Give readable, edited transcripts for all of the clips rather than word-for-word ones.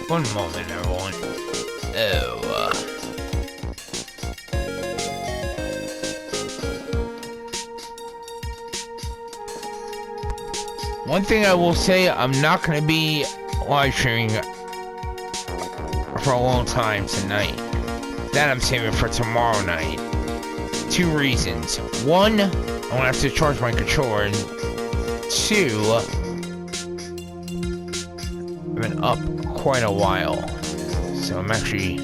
One moment, everyone. Oh, one thing I will say, I'm not going to be live streaming for a long time tonight. That I'm saving for tomorrow night. Two reasons. One, I'm going to have to charge my controller. And two, I've been up quite a while. So I'm actually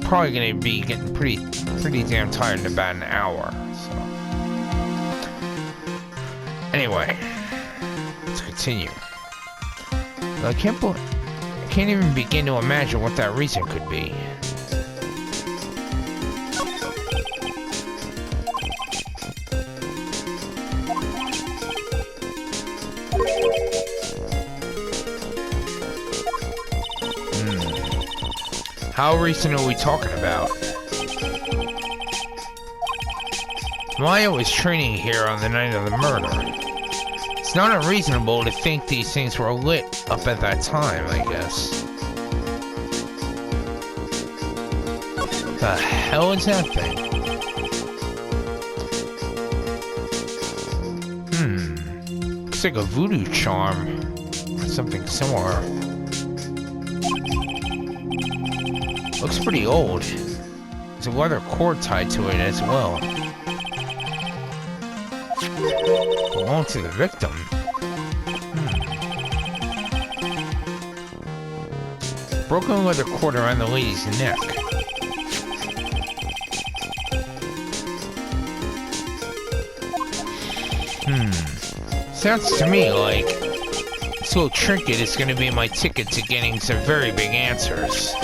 probably going to be getting pretty damn tired in about an hour. So anyway, let's continue. I can't even begin to imagine what that reason could be. How recent are we talking about? Maya was training here on the night of the murder. It's not unreasonable to think these things were lit up at that time, I guess. The hell is that thing? Looks like a voodoo charm. Or something similar. Looks pretty old. There's a leather cord tied to it as well. Belonged to the victim. Broken leather cord around the lady's neck. Sounds to me like this little trinket is going to be my ticket to getting some very big answers.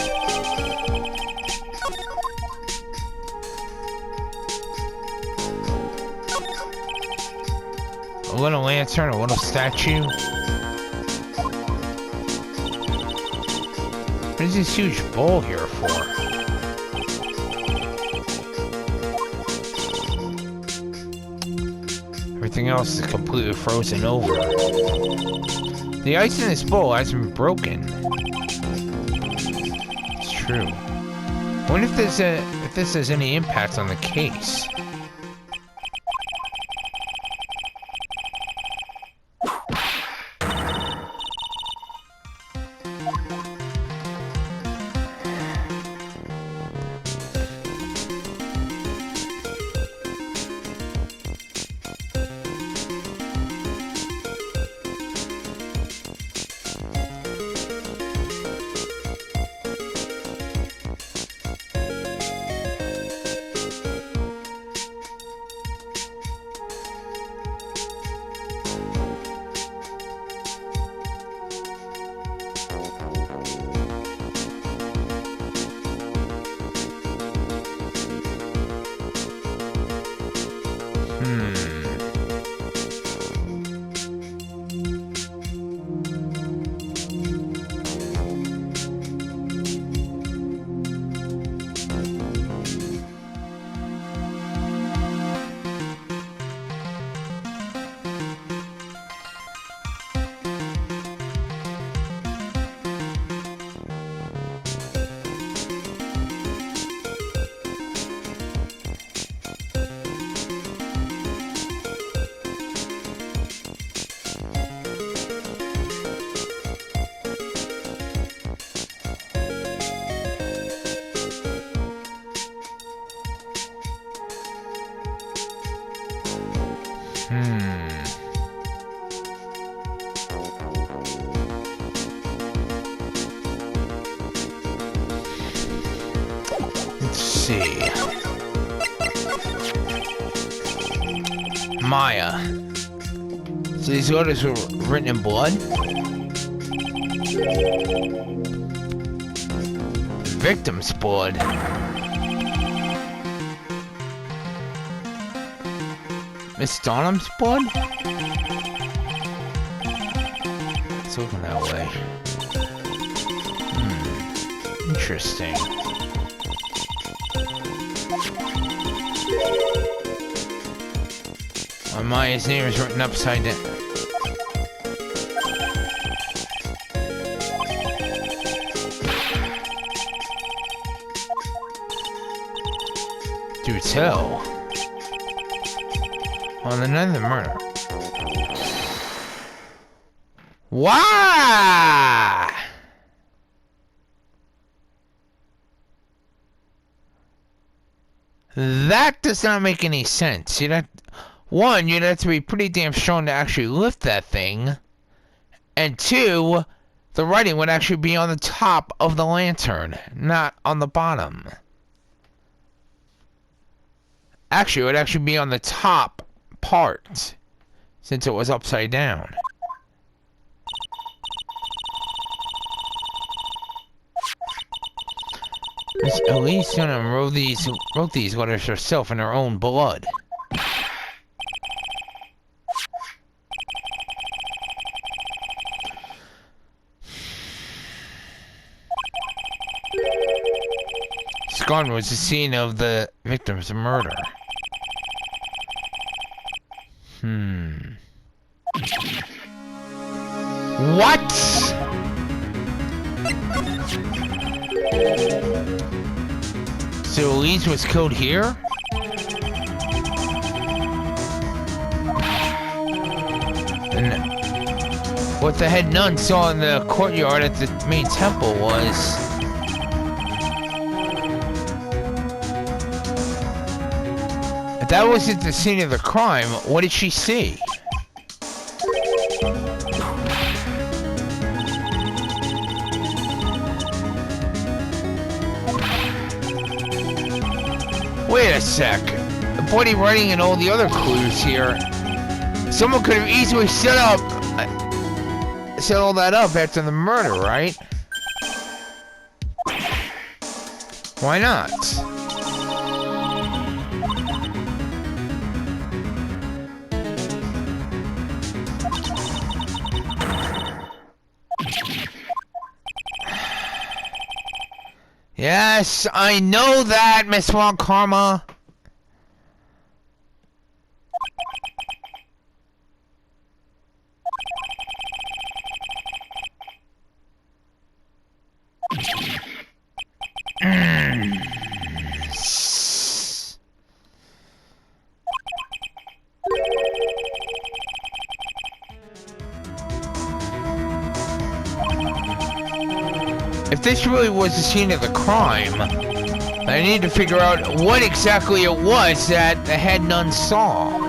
A little lantern, a little statue. What is this huge bowl here for? Everything else is completely frozen over. The ice in this bowl hasn't been broken. It's true. I wonder if this has any impact on the case. Let's see. Maya. So these orders were written in blood? The victim's blood. Miss Donham's blood? It's looking that way. Interesting. Maya's name is written upside down. Do tell. On the night of the murder. Why? That does not make any sense. One, you'd have to be pretty damn strong to actually lift that thing. And two, the writing would actually be on the top of the lantern, not on the bottom. Actually, it would actually be on the top part, since it was upside down. Miss Elise wrote these letters herself in her own blood. This garden was the scene of the victim's murder. What? So Elise was killed here? And what the head nun saw in the courtyard at the main temple was... If that wasn't the scene of the crime, what did she see? Wait a sec. The body writing and all the other clues here. Someone could have easily set all that up after the murder, right? Why not? Yes, I know that, Miss Von Karma. If this really was the scene of the crime, I need to figure out what exactly it was that the head nun saw.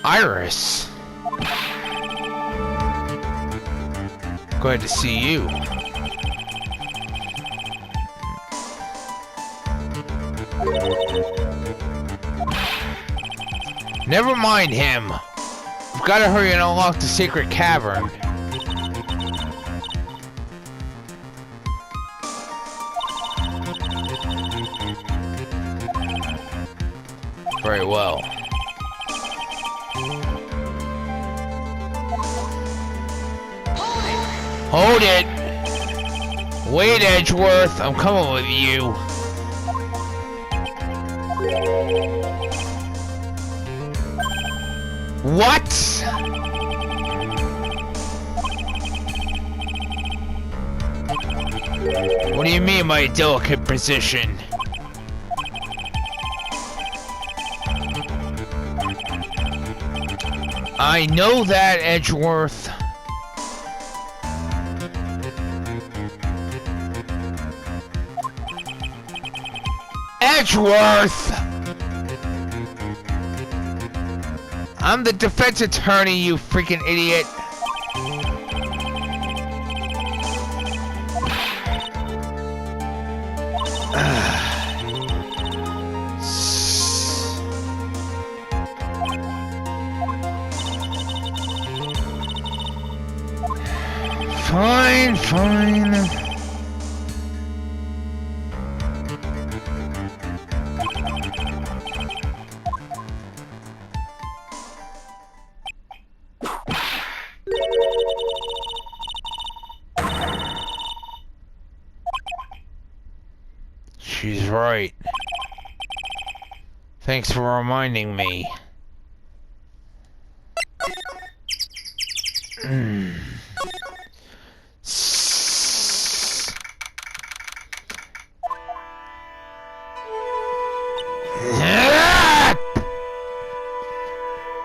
Iris. Glad to see you. Never mind him. We've got to hurry and unlock the sacred cavern. Very well. Hold it! Wait, Edgeworth, I'm coming with you. What? What do you mean by a delicate position? I know that, Edgeworth. Edgeworth! I'm the defense attorney, you freaking idiot. Fine, fine. She's right. Thanks for reminding me.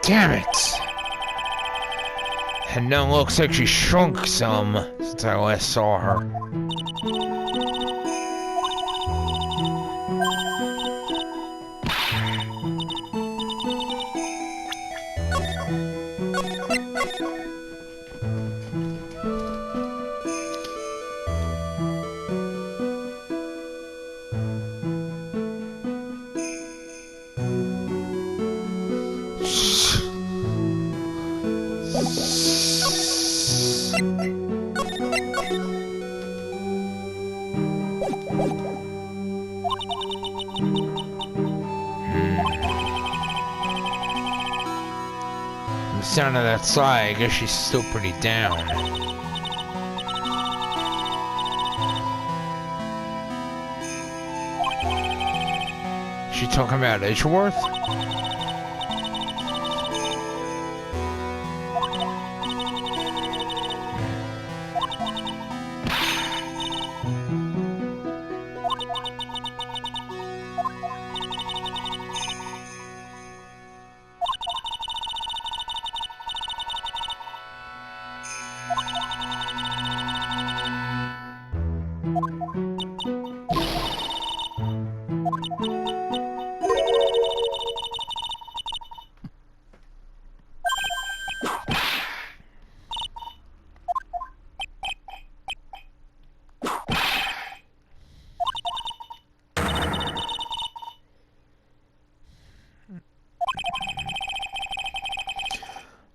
Damn it! And now looks like she shrunk some since I last saw her. The sound of that sigh, I guess she's still pretty down. She talking about Edgeworth?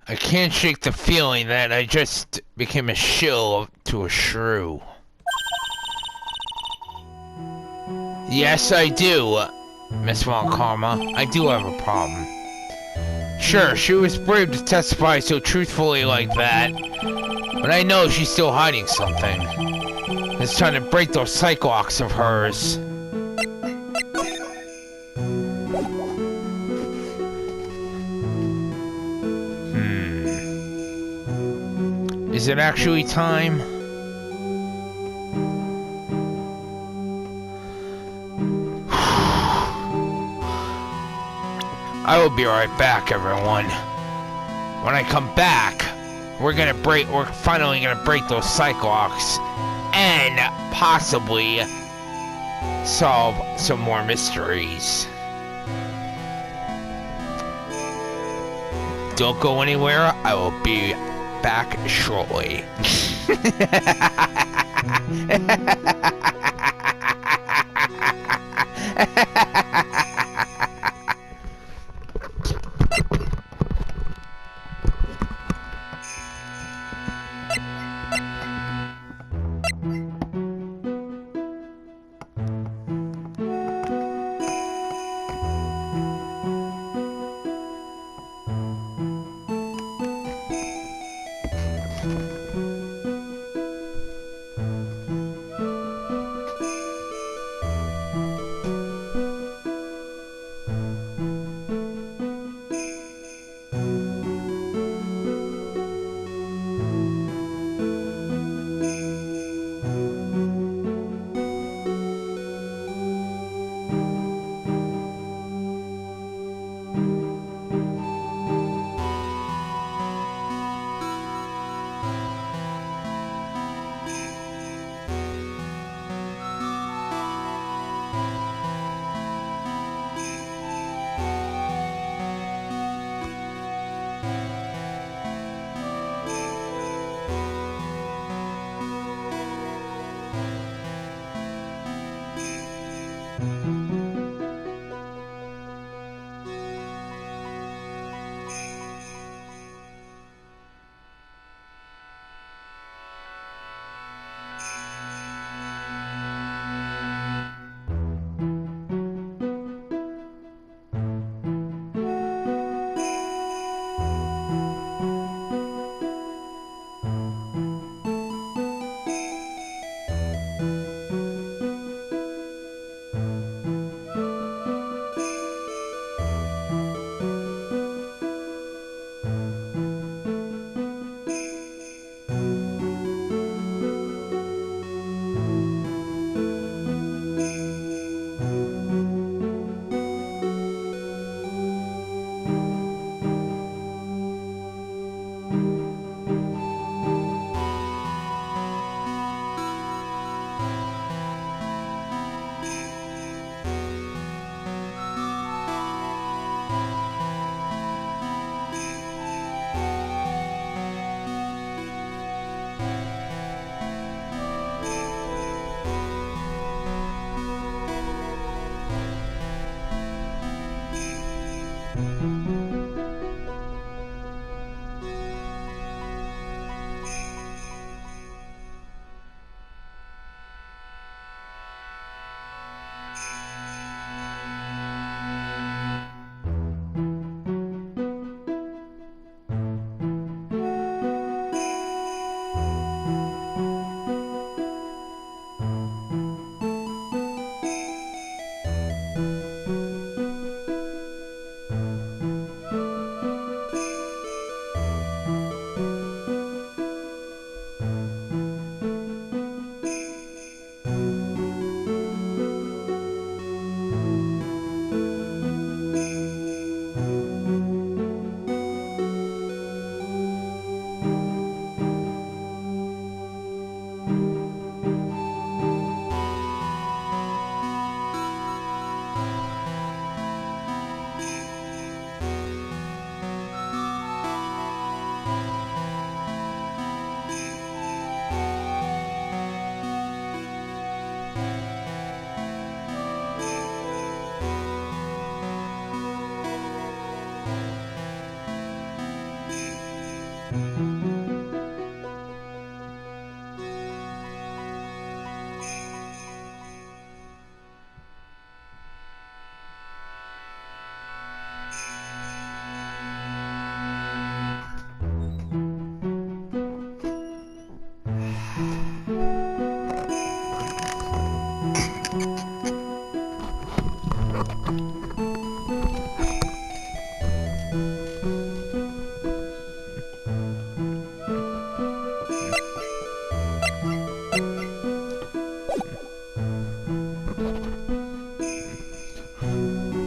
I can't shake the feeling that I just became a shill to a shrew. Yes, I do, Miss Von Karma. I do have a problem. Sure, she was brave to testify so truthfully like that, but I know she's still hiding something. It's trying to break those psych-locks of hers. Is it actually time? I will be right back, everyone. When I come back, we're finally gonna break those psych-locks and possibly solve some more mysteries. Don't go anywhere. I will be back shortly.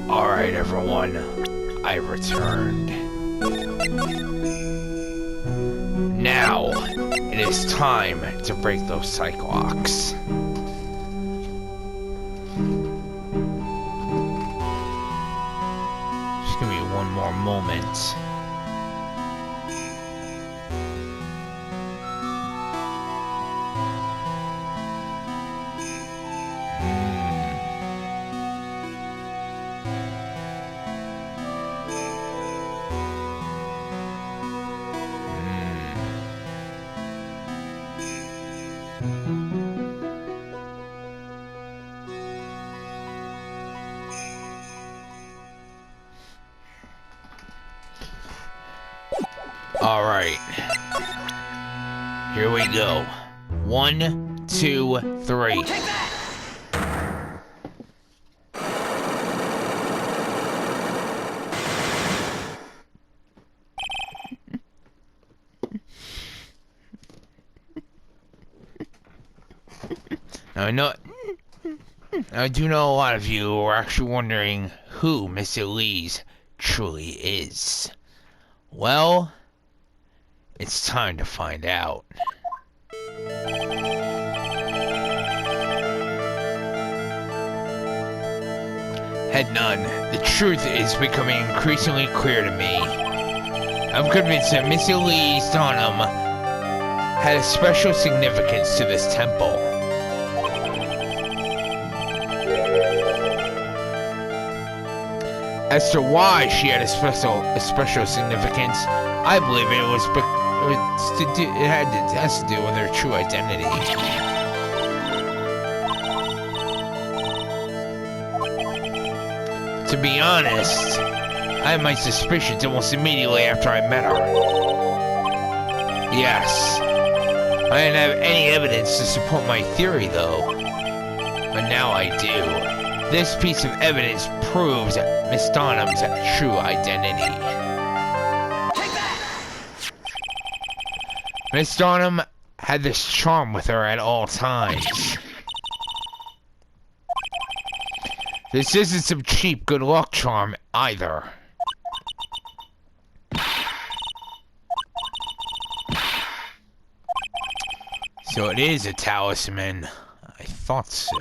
Alright, everyone. I returned. Now, it is time to break those psych locks. Just give me one more moment. Alright. Here we go. 1, 2, 3. Take that! Now, I do know a lot of you are actually wondering who Miss Elise truly is. Well, it's time to find out. Head none, the truth is becoming increasingly clear to me. I'm convinced that Miss Elise Donham had a special significance to this temple. As to why she had a special significance, I believe it has to do with her true identity. To be honest, I had my suspicions almost immediately after I met her. Yes, I didn't have any evidence to support my theory though, but now I do. This piece of evidence proves Miss Donham's true identity. Take that! Miss Donham had this charm with her at all times. This isn't some cheap good luck charm either. So it is a talisman. I thought so.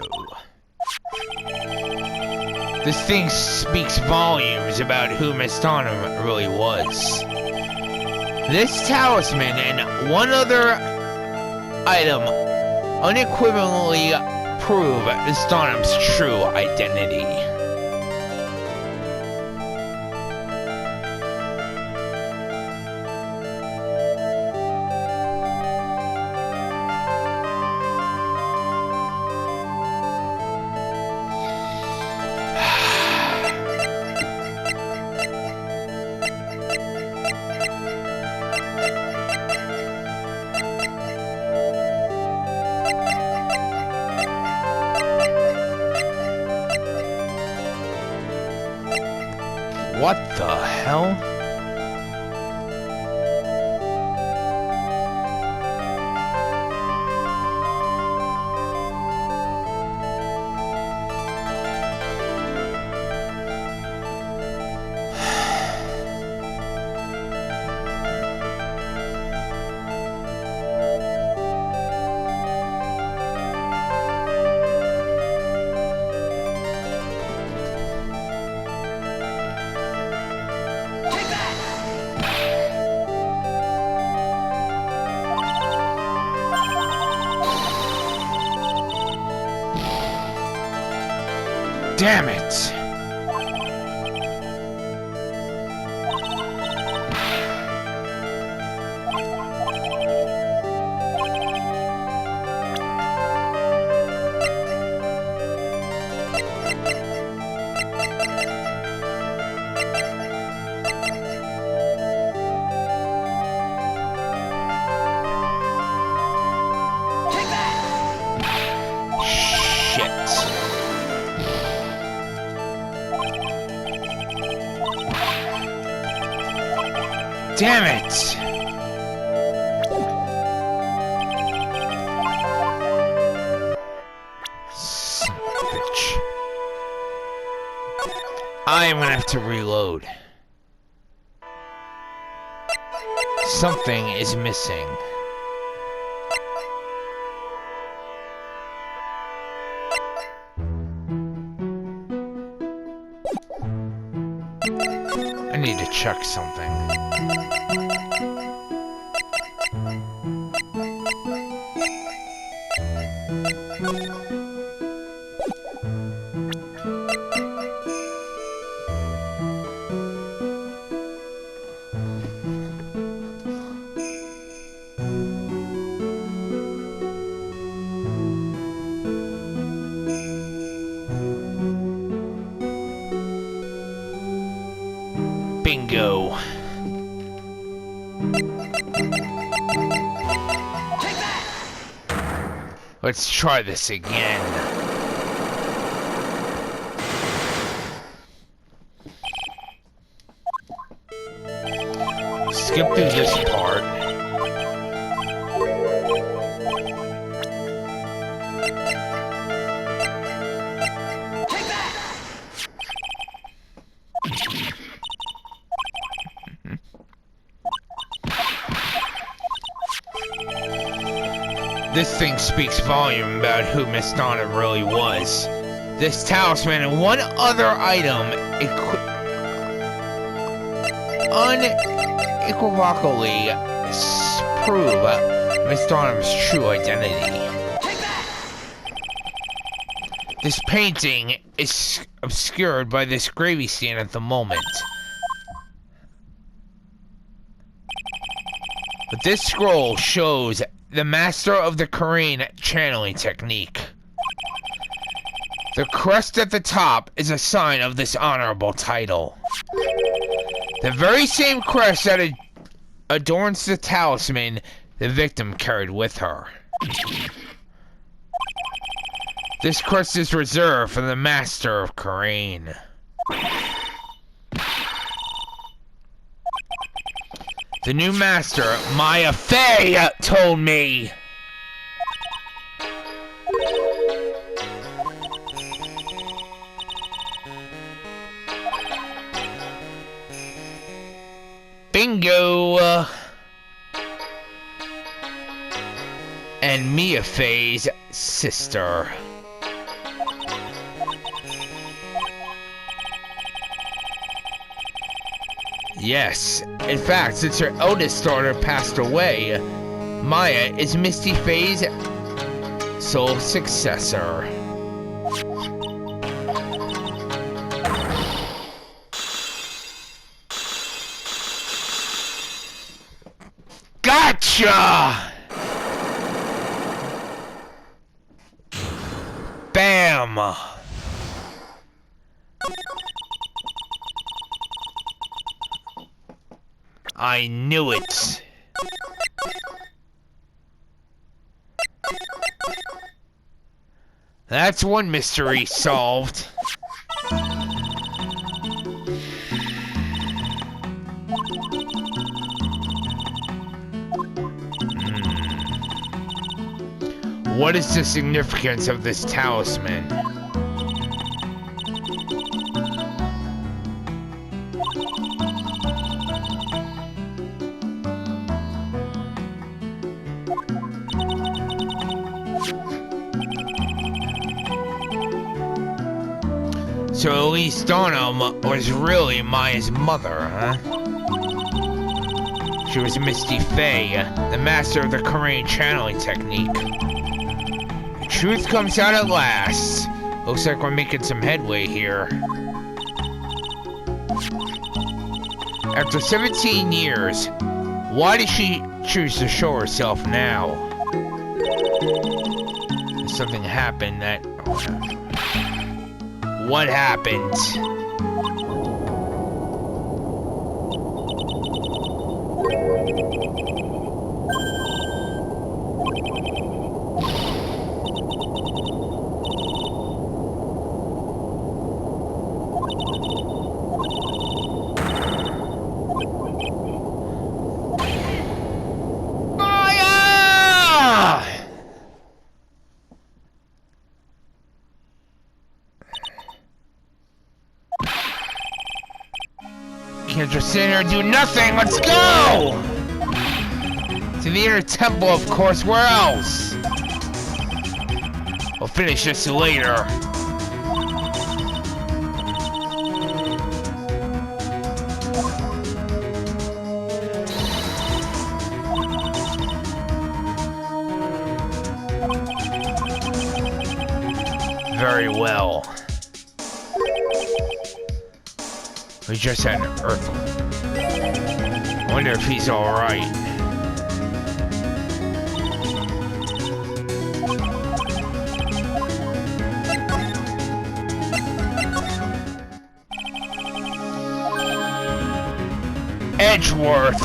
This thing speaks volumes about who Miss Donham really was. This talisman and one other item unequivocally prove Miss Donham's true identity. What the hell? Damn it! Shit. Damn it! Son of a bitch. I am gonna have to reload. Something is missing. I need to check something. Bingo. Take that! Let's try this again. Skip through this part. Take that! This thing speaks volume about who Miss Donna really was. This talisman and one other item unequivocally prove Miss Donna's true identity. Take that! This painting is obscured by this gravy stain at the moment. But this scroll shows the master of the Korean channeling technique. The crest at the top is a sign of this honorable title. The very same crest that adorns the talisman the victim carried with her. This crest is reserved for the master of Korean. The new master, Maya Fey, told me. Bingo. And Mia Fey's sister. Yes, in fact, since her eldest daughter passed away, Maya is Misty Fey's sole successor. Gotcha! Bam! I knew it. That's one mystery solved. What is the significance of this talisman? So Elise Donna was really Maya's mother, huh? She was Misty Fey, the master of the Korean channeling technique. The truth comes out at last. Looks like we're making some headway here. After 17 years, why did she choose to show herself now? Something happened that... What happened? Can't just sit here and do nothing. Let's go! To the inner temple, of course. Where else? We'll finish this later. Very well. We just had an earthquake. I wonder if he's alright. Edgeworth!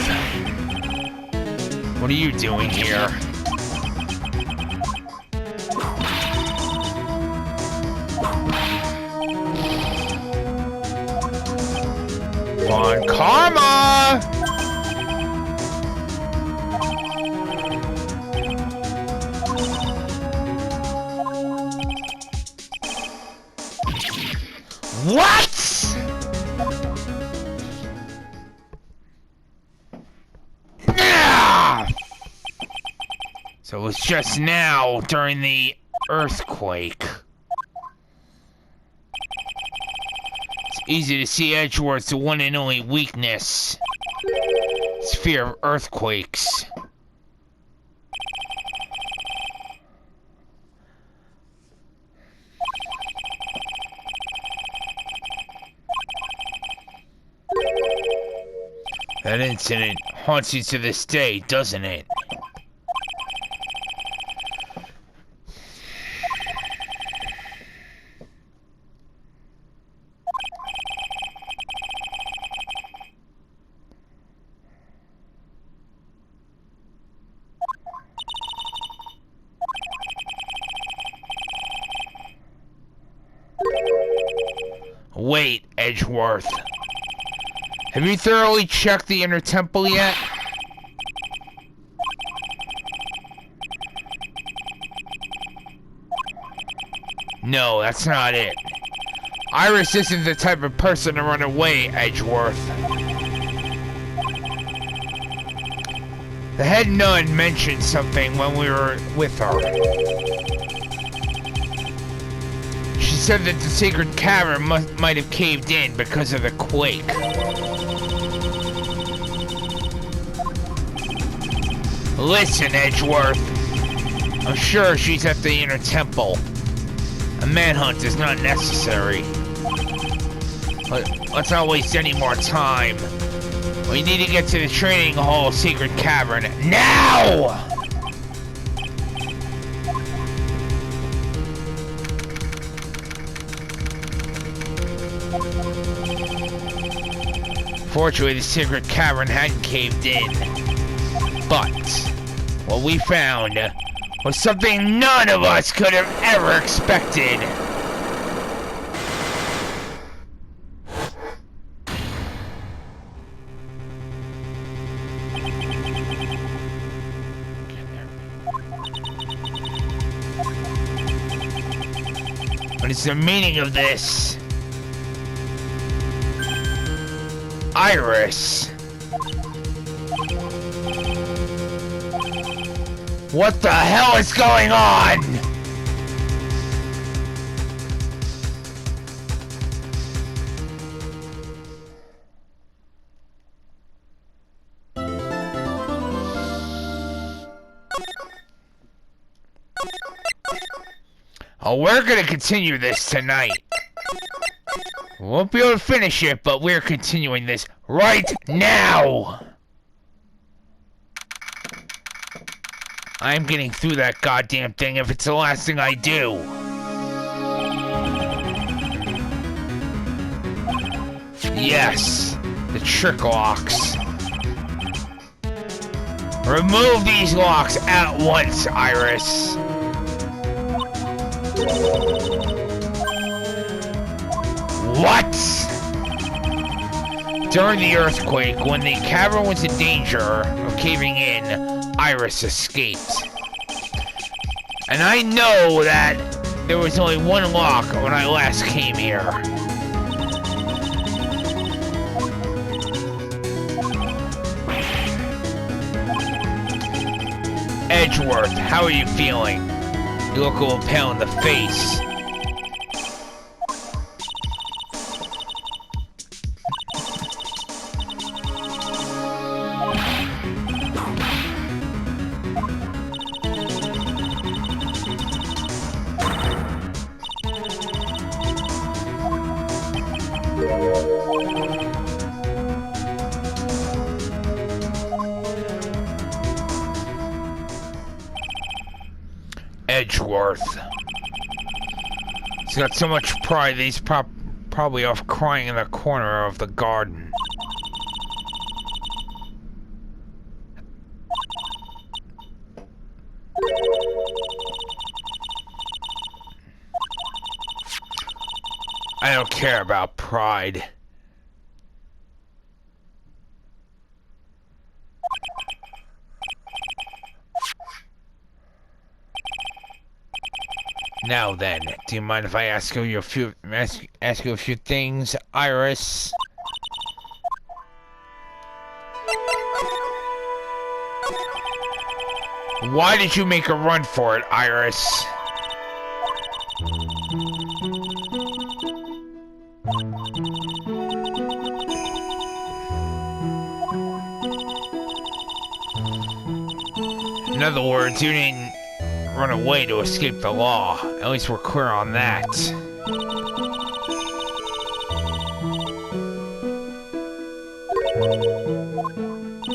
What are you doing here? On karma! What? Ah! So it was just now during the earthquake. Easy to see Edgeworth's one and only weakness. It's fear of earthquakes. That incident haunts you to this day, doesn't it? Wait, Edgeworth. Have you thoroughly checked the inner temple yet? No, that's not it. Iris isn't the type of person to run away, Edgeworth. The head nun mentioned something when we were with her. She said that the sacred cavern might have caved in because of the quake. Listen, Edgeworth. I'm sure she's at the inner temple. A manhunt is not necessary. Let's not waste any more time. We need to get to the training hall secret cavern now! Fortunately, the secret cavern hadn't caved in. But what we found was something none of us could have ever expected. What is the meaning of this? Iris. What the hell is going on? Oh, we're gonna continue this tonight. We won't be able to finish it, but we're continuing this right now! I'm getting through that goddamn thing if it's the last thing I do. Yes, the trick locks. Remove these locks at once, Iris. What? During the earthquake, when the cavern was in danger of caving in, Iris escaped. And I know that there was only one lock when I last came here. Edgeworth, how are you feeling? You look a little pale in the face. Edgeworth. He's got so much pride that he's probably off crying in the corner of the garden. I don't care about pride. Now then, do you mind if I ask you a few things, Iris? Why did you make a run for it, Iris? In other words, you didn't run away to escape the law. At least we're clear on that.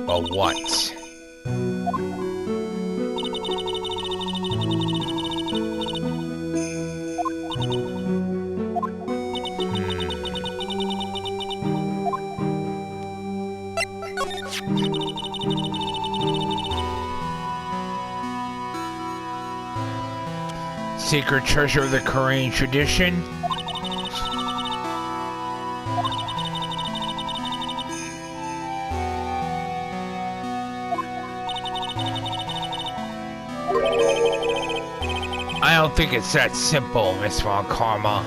But what? Sacred treasure of the Korean tradition. I don't think it's that simple, Miss Von Karma.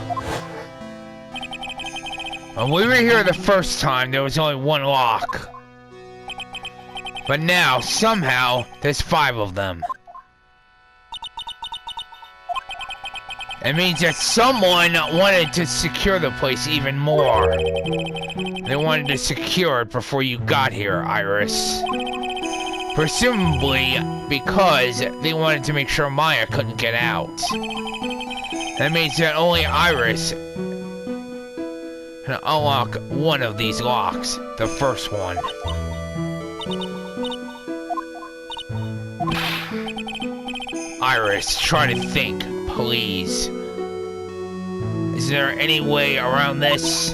When we were here the first time, there was only one lock. But now, somehow, there's 5 of them. It means that someone wanted to secure the place even more. They wanted to secure it before you got here, Iris. Presumably because they wanted to make sure Maya couldn't get out. That means that only Iris can unlock one of these locks, the first one. Iris, try to think. Please. Is there any way around this?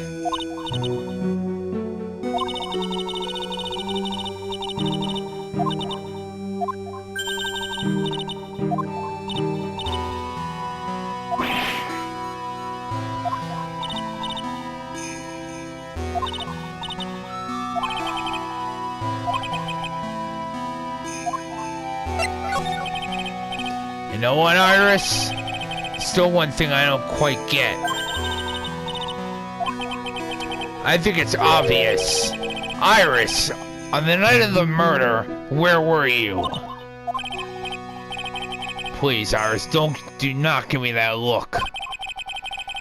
You know what, Iris? Still one thing I don't quite get. I think it's obvious. Iris, on the night of the murder, where were you? Please, Iris, do not give me that look.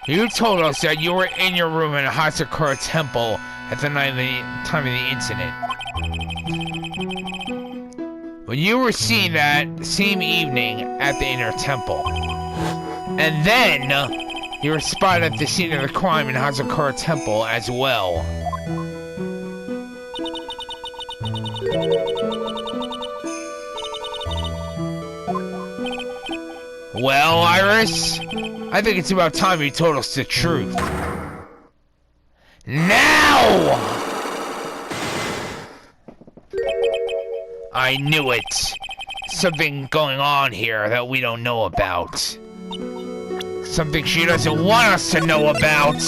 You told us that you were in your room in Hazakura Temple at the time of the incident. But you were seen that same evening at the inner temple. And then, you were spotted at the scene of the crime in Hazakura Temple as well. Well, Iris, I think it's about time you told us the truth. Now! I knew it. Something going on here that we don't know about. Something she doesn't want us to know about.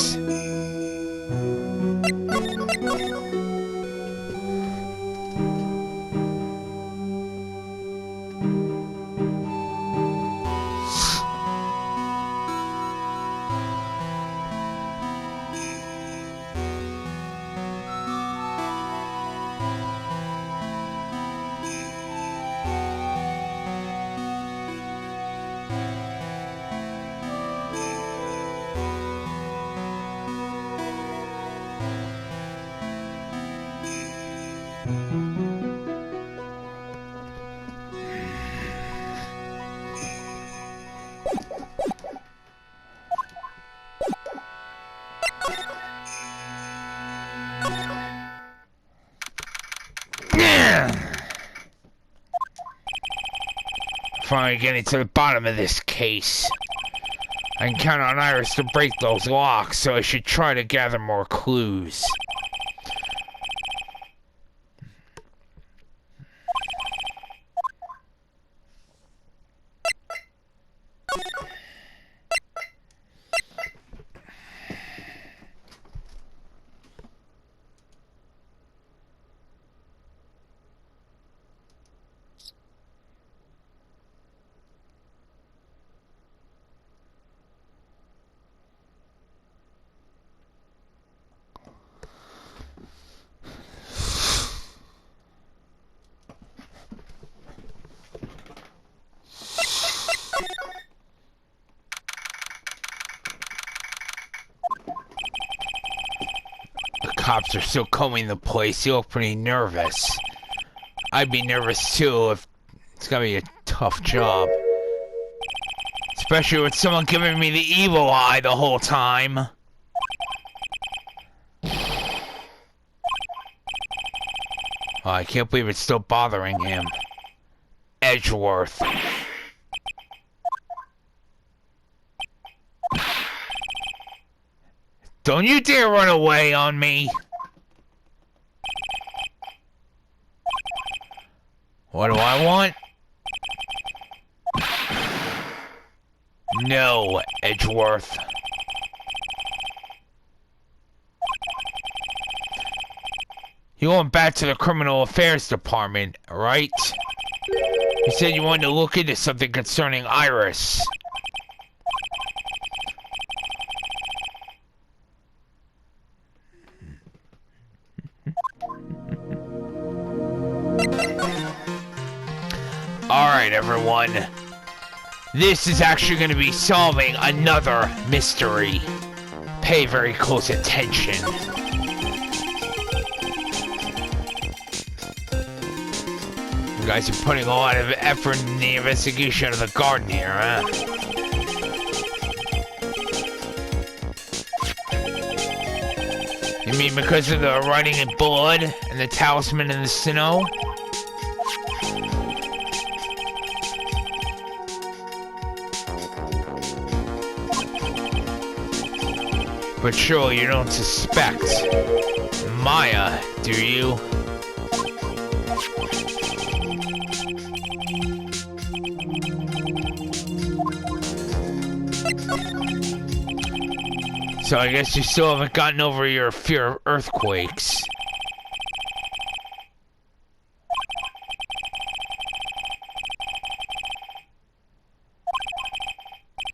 Finally getting to the bottom of this case. I can count on Iris to break those locks, so I should try to gather more clues. Cops are still combing the place. You look pretty nervous. I'd be nervous too if it's gonna be a tough job. Especially with someone giving me the evil eye the whole time. Oh, I can't believe it's still bothering him. Edgeworth. Don't you dare run away on me! What do I want? No, Edgeworth. You went back to the Criminal Affairs Department, right? You said you wanted to look into something concerning Iris. Alright, everyone. This is actually going to be solving another mystery. Pay very close attention. You guys are putting a lot of effort in the investigation of the garden here, huh? You mean because of the writing in blood and the talisman in the snow? But surely you don't suspect Maya, do you? So I guess you still haven't gotten over your fear of earthquakes.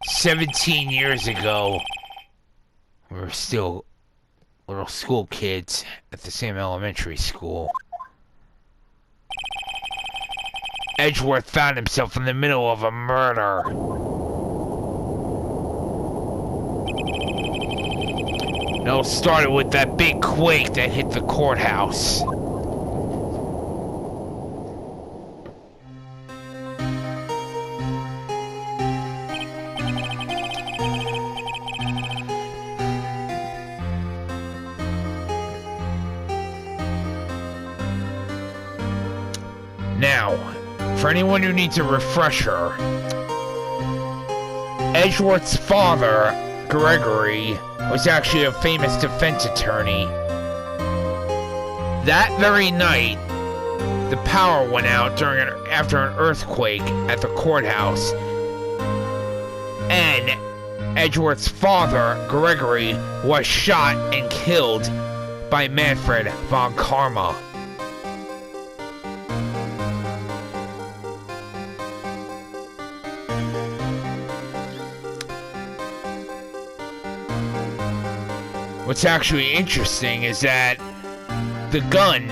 "17 years ago, we were still little school kids at the same elementary school. Edgeworth found himself in the middle of a murder. It all started with that big quake that hit the courthouse. Now, for anyone who needs a refresher, Edgeworth's father, Gregory, was actually a famous defense attorney. That very night, the power went out after an earthquake at the courthouse, and Edgeworth's father, Gregory, was shot and killed by Manfred von Karma. What's actually interesting is that the gun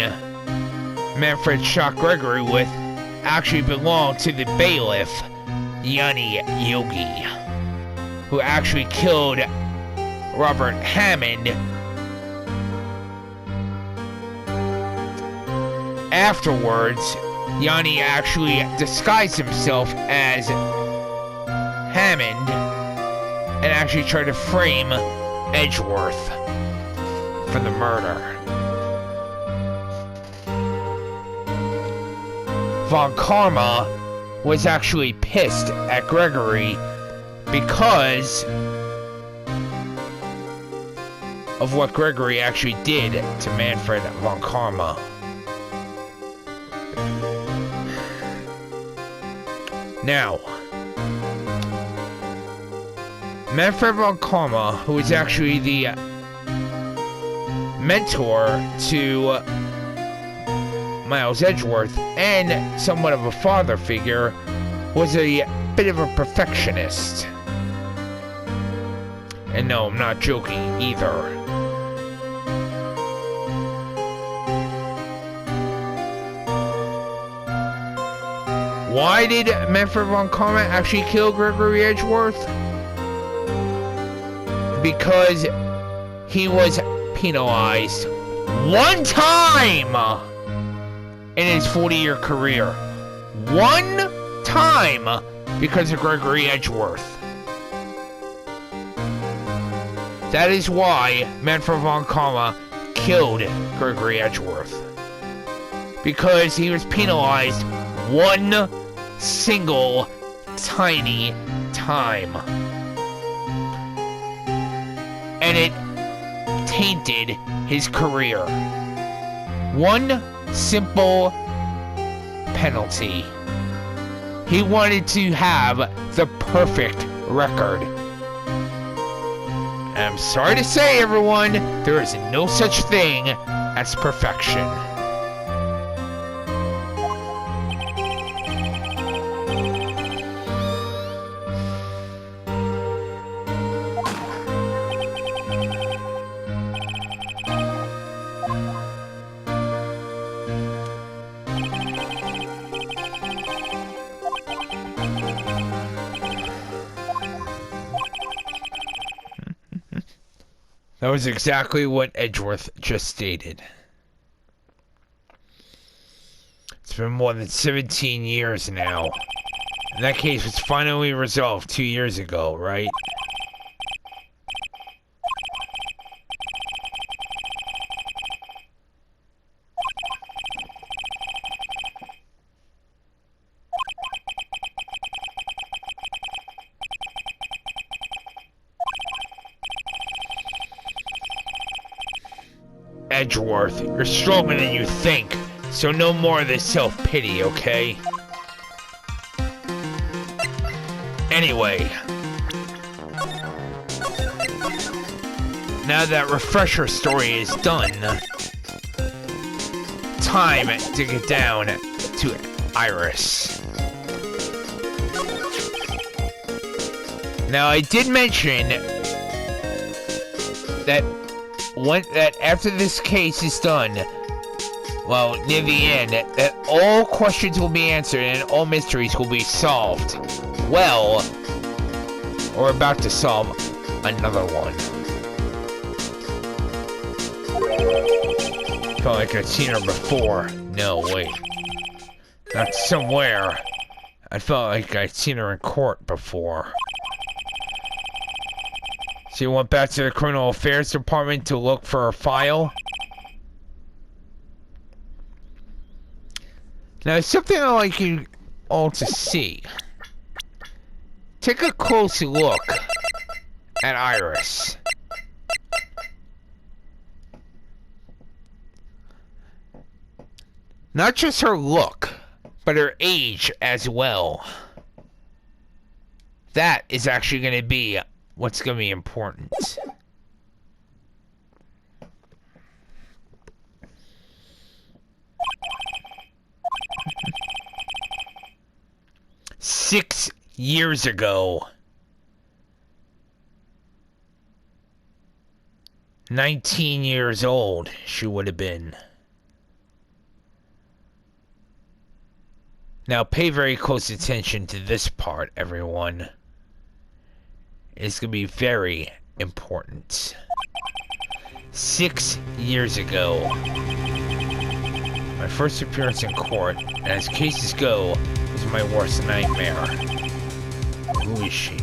Manfred shot Gregory with actually belonged to the bailiff, Yanni Yogi, who actually killed Robert Hammond. Afterwards, Yanni actually disguised himself as Hammond and actually tried to frame Edgeworth for the murder. Von Karma was actually pissed at Gregory because of what Gregory actually did to Manfred Von Karma. Now, Manfred Von Karma, who is actually the mentor to Miles Edgeworth and somewhat of a father figure, was a bit of a perfectionist. And no, I'm not joking either. Why did Manfred Von Karma actually kill Gregory Edgeworth? Because he was penalized one time in his 40-year career. One time because of Gregory Edgeworth. That is why Manfred Von Karma killed Gregory Edgeworth. Because he was penalized one single tiny time. And it tainted his career. One simple penalty. He wanted to have the perfect record. And I'm sorry to say, everyone, there is no such thing as perfection. That was exactly what Edgeworth just stated. It's been more than 17 years now. And that case was finally resolved 2 years ago, right? Edgeworth, you're stronger than you think, so no more of this self-pity, okay? Anyway, now that refresher story is done, time to get down to Iris. Now, I did mention that after this case is done, well, near the end, that all questions will be answered and all mysteries will be solved. Well, we're about to solve another one. Felt like I'd seen her before. No, wait. Not somewhere. I felt like I'd seen her in court before. So you went back to the Criminal Affairs Department to look for a file? Now, there's something I'd like you all to see. Take a close look at Iris. Not just her look, but her age as well. That is actually going to be what's going to be important. Six years ago. 19 years old, she would have been. Now pay very close attention to this part, everyone. It's going to be very important. 6 years ago, my first appearance in court, and as cases go, was my worst nightmare. Who is she?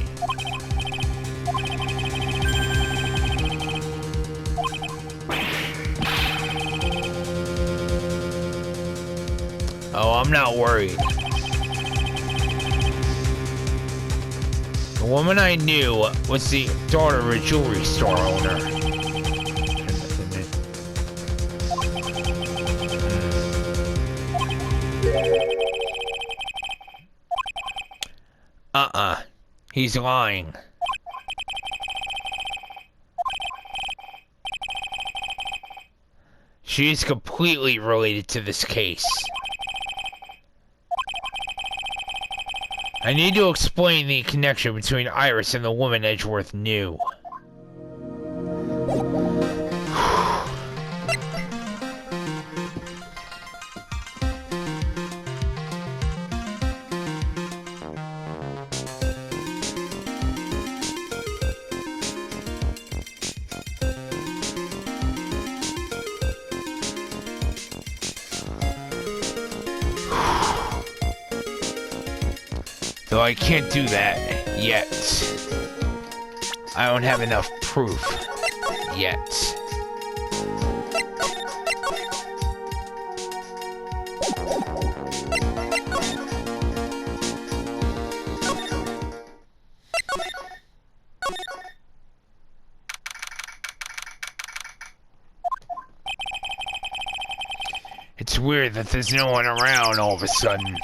Oh, I'm not worried. The woman I knew was the daughter of a jewelry store owner. He's lying. She is completely related to this case. I need to explain the connection between Iris and the woman Edgeworth knew. Though I can't do that yet. I don't have enough proof yet. It's weird that there's no one around all of a sudden.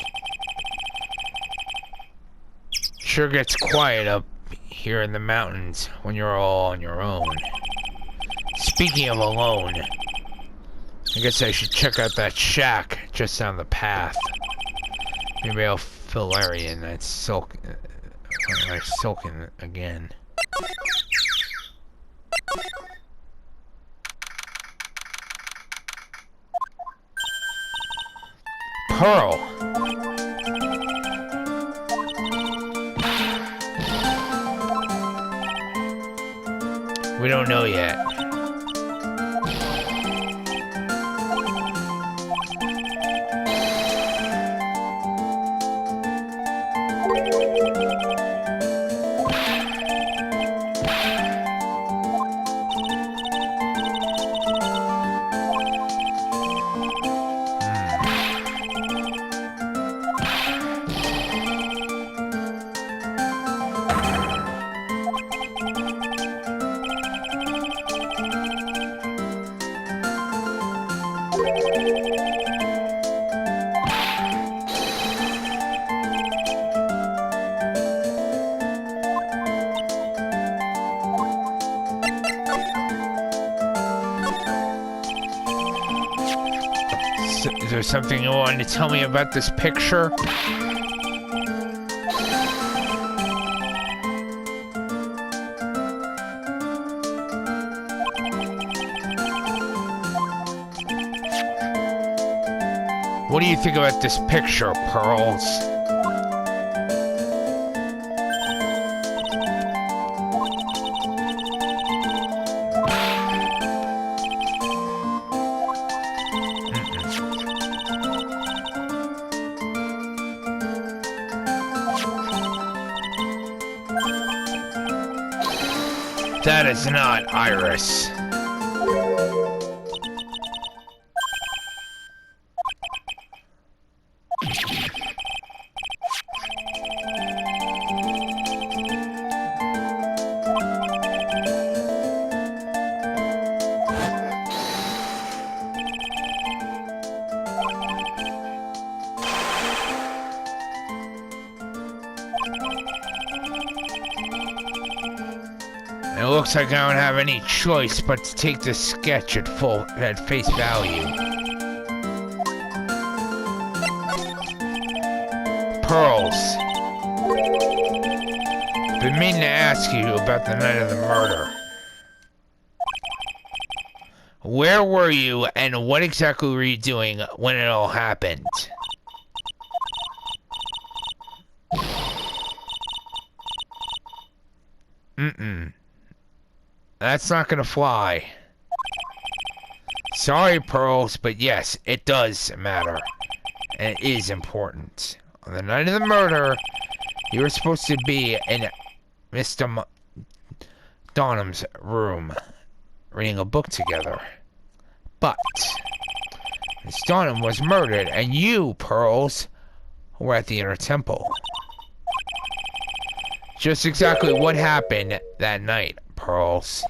Sure gets quiet up here in the mountains when you're all on your own. Speaking of alone, I guess I should check out that shack just down the path. Maybe I'll fill Larry in that silken again. Pearl! We don't know yet. Is there something you wanted to tell me about this picture? What do you think about this picture, Pearls? That is not Iris. It looks like I don't have any choice but to take this sketch at face value. Pearls. Been meaning to ask you about the night of the murder. Where were you and what exactly were you doing when it all happened? That's not gonna fly. Sorry, Pearls, but yes, it does matter. And it is important. On the night of the murder, you were supposed to be in Mr. Donham's room, reading a book together. But Stoneham was murdered, and you, Pearls, were at the inner temple. Just exactly what happened that night, Pearls.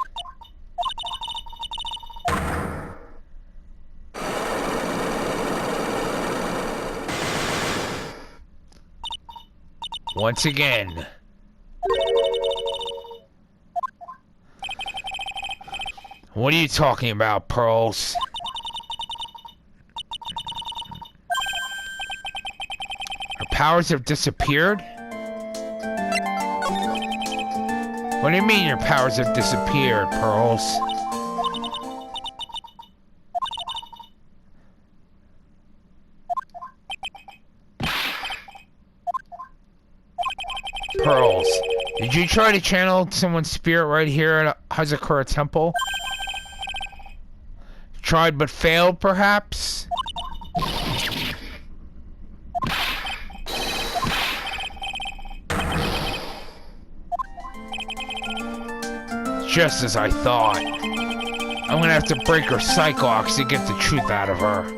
Once again. What are you talking about, Pearls? Her powers have disappeared? What do you mean your powers have disappeared, Pearls? Pearls, did you try to channel someone's spirit right here at Hazakura Temple? Tried but failed, perhaps? Just as I thought. I'm gonna have to break her psychox to get the truth out of her.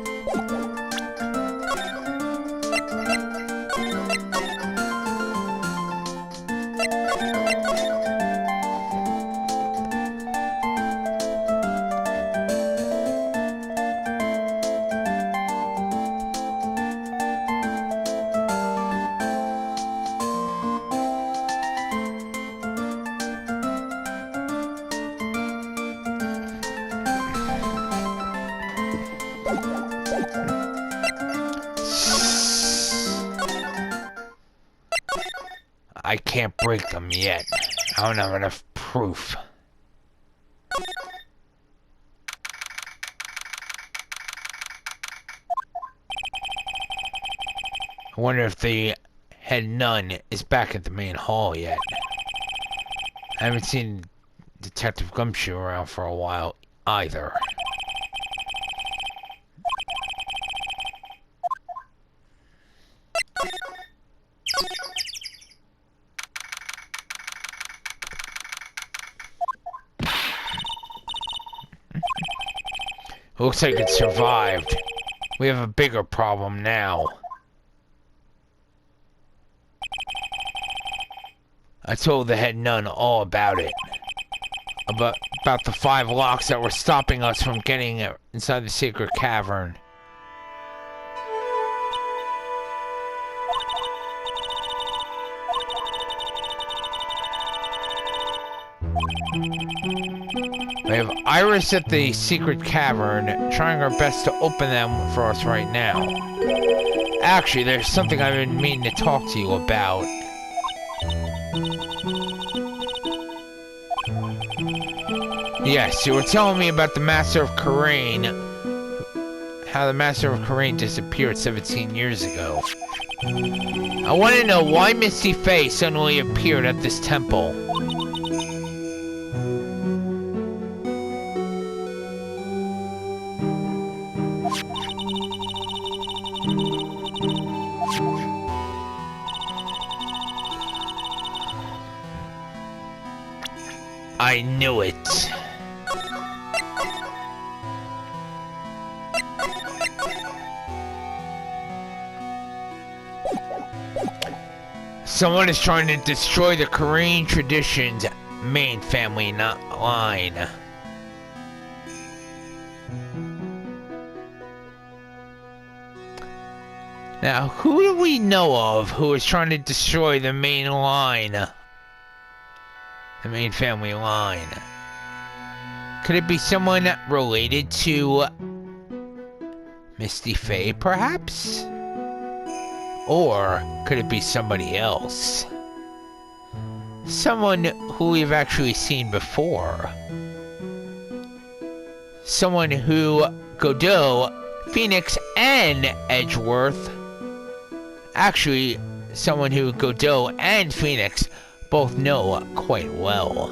I can't break them yet. I don't have enough proof. I wonder if the head nun is back at the main hall yet. I haven't seen Detective Gumshoe around for a while either. Looks like it survived. We have a bigger problem now. I told the head nun all about it. About the 5 locks that were stopping us from getting inside the sacred cavern. We have Iris at the secret cavern, trying her best to open them for us right now. Actually, there's something I've been meaning to talk to you about. Yes, you were telling me about the Master of Karain. How the Master of Karain disappeared 17 years ago. I want to know why Misty Faye suddenly appeared at this temple. I knew it. Someone is trying to destroy the Korean tradition's main family line. Now, who do we know of who is trying to destroy the main line? The main family line. Could it be someone related to Misty Faye, perhaps? Or could it be somebody else? Someone who we've actually seen before. Someone who Godot, Phoenix, and Edgeworth. Actually, someone who Godot and Phoenix both know quite well.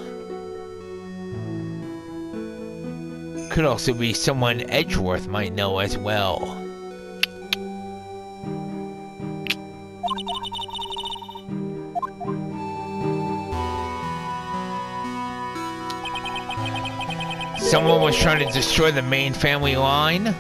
Could also be someone Edgeworth might know as well. Someone was trying to destroy the main family line.